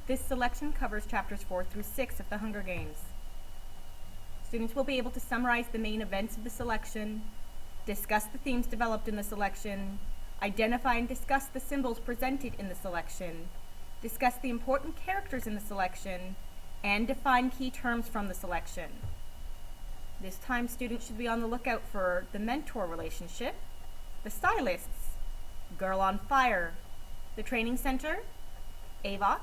This selection covers chapters 4 through 6 of the Hunger Games. Students will be able to summarize the main events of the selection, discuss the themes developed in the selection, identify and discuss the symbols presented in the selection, discuss the important characters in the selection, and define key terms from the selection. This time, students should be on the lookout for the mentor relationship, the stylists, Girl on Fire, the training center, AVOX,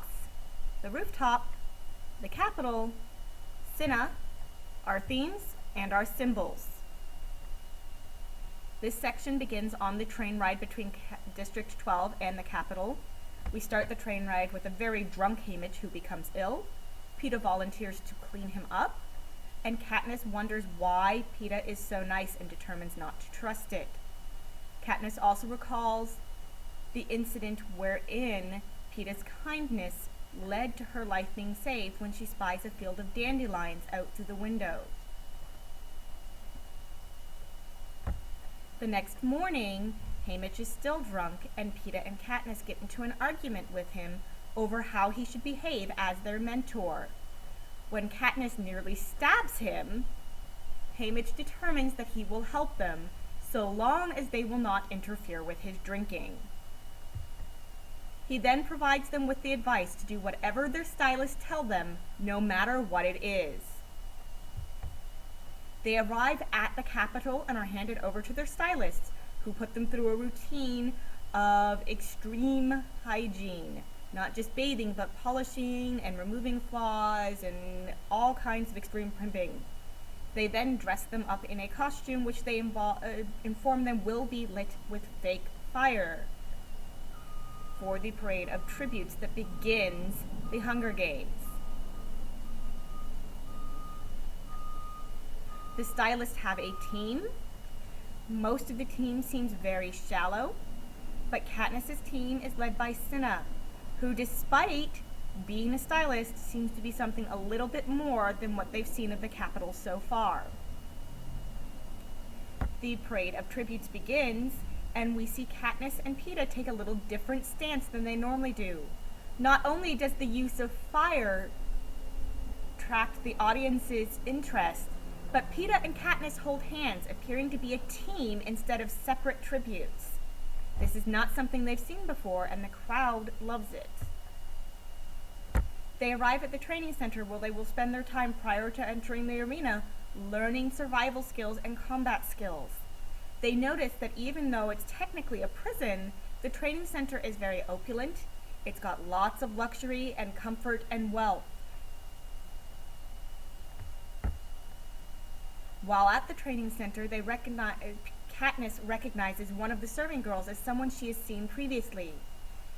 the rooftop, the Capitol, Cinna, our themes, and our symbols. This section begins on the train ride between District 12 and the Capitol. We start the train ride with a very drunk Haymitch who becomes ill. Peeta volunteers to clean him up, and Katniss wonders why Peeta is so nice and determines not to trust it. Katniss also recalls the incident wherein Peeta's kindness led to her life being saved when she spies a field of dandelions out through the window. The next morning, Haymitch is still drunk, and Peeta and Katniss get into an argument with him over how he should behave as their mentor. When Katniss nearly stabs him, Haymitch determines that he will help them so long as they will not interfere with his drinking. He then provides them with the advice to do whatever their stylists tell them, no matter what it is. They arrive at the Capitol and are handed over to their stylists, who put them through a routine of extreme hygiene. Not just bathing, but polishing and removing flaws and all kinds of extreme primping. They then dress them up in a costume which they inform them will be lit with fake fire for the parade of tributes that begins the Hunger Games. The stylists have a team. Most of the team seems very shallow, but Katniss's team is led by Cinna, who, despite being a stylist, seems to be something a little bit more than what they've seen of the Capitol so far. The parade of tributes begins, and we see Katniss and Peeta take a little different stance than they normally do. Not only does the use of fire attract the audience's interest, but Peeta and Katniss hold hands, appearing to be a team instead of separate tributes. This is not something they've seen before, and the crowd loves it. They arrive at the training center where they will spend their time prior to entering the arena learning survival skills and combat skills. They notice that even though it's technically a prison, the training center is very opulent. It's got lots of luxury and comfort and wealth. While at the training center, Katniss recognizes one of the serving girls as someone she has seen previously.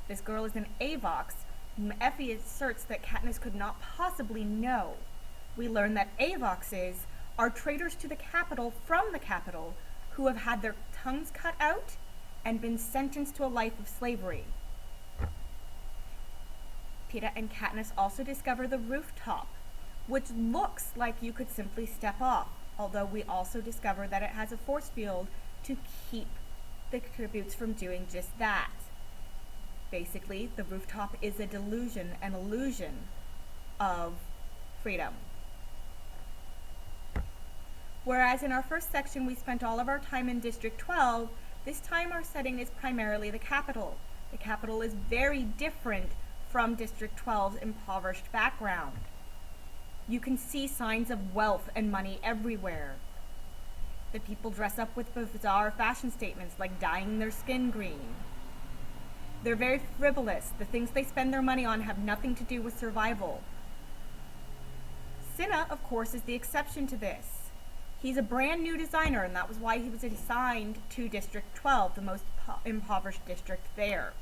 This girl is an AVOX, whom Effie asserts that Katniss could not possibly know. We learn that AVOXes are traitors to the Capitol from the Capitol, who have had their tongues cut out and been sentenced to a life of slavery. Peeta and Katniss also discover the rooftop, which looks like you could simply step off, although we also discover that it has a force field to keep the tributes from doing just that. Basically, the rooftop is a delusion, an illusion of freedom. Whereas in our first section we spent all of our time in District 12, this time our setting is primarily the Capitol. The Capitol is very different from District 12's impoverished background. You can see signs of wealth and money everywhere. The people dress up with bizarre fashion statements like dyeing their skin green. They're very frivolous. The things they spend their money on have nothing to do with survival. Cinna, of course, is the exception to this. He's a brand new designer, and that was why he was assigned to District 12, the most impoverished district there.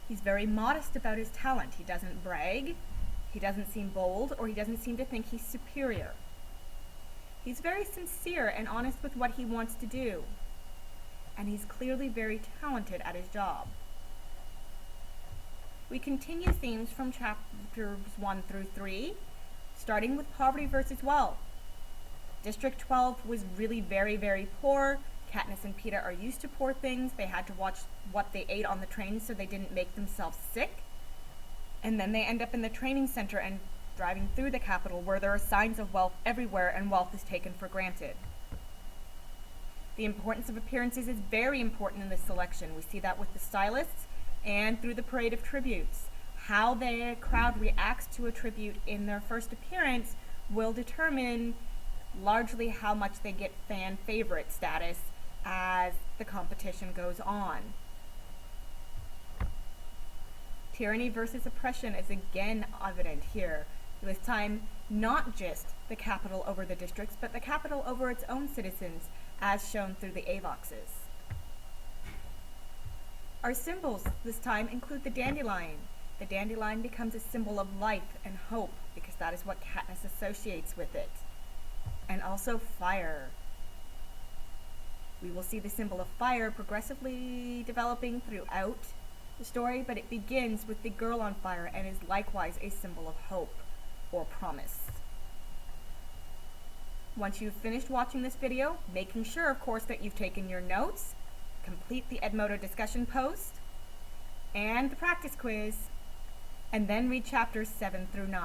He's very modest about his talent. He doesn't brag, he doesn't seem bold, or he doesn't seem to think he's superior. He's very sincere and honest with what he wants to do, and he's clearly very talented at his job. We continue themes from chapters 1 through 3, starting with poverty versus wealth. District 12 was really very, very poor. Katniss and Peeta are used to poor things. They had to watch what they ate on the train so they didn't make themselves sick. And then they end up in the training center and driving through the capital where there are signs of wealth everywhere and wealth is taken for granted. The importance of appearances is very important in this selection. We see that with the stylists and through the parade of tributes. How the crowd reacts to a tribute in their first appearance will determine largely how much they get fan favorite status as the competition goes on. Tyranny versus oppression is again evident here. This time, not just the capital over the districts, but the capital over its own citizens, as shown through the avoxes. Our symbols this time include the dandelion. The dandelion becomes a symbol of life and hope because that is what Katniss associates with it. And also fire. We will see the symbol of fire progressively developing throughout the story, but it begins with the girl on fire and is likewise a symbol of hope or promise. Once you've finished watching this video, making sure, of course, that you've taken your notes, complete the Edmodo discussion post, and the practice quiz, and then read chapters 7 through 9.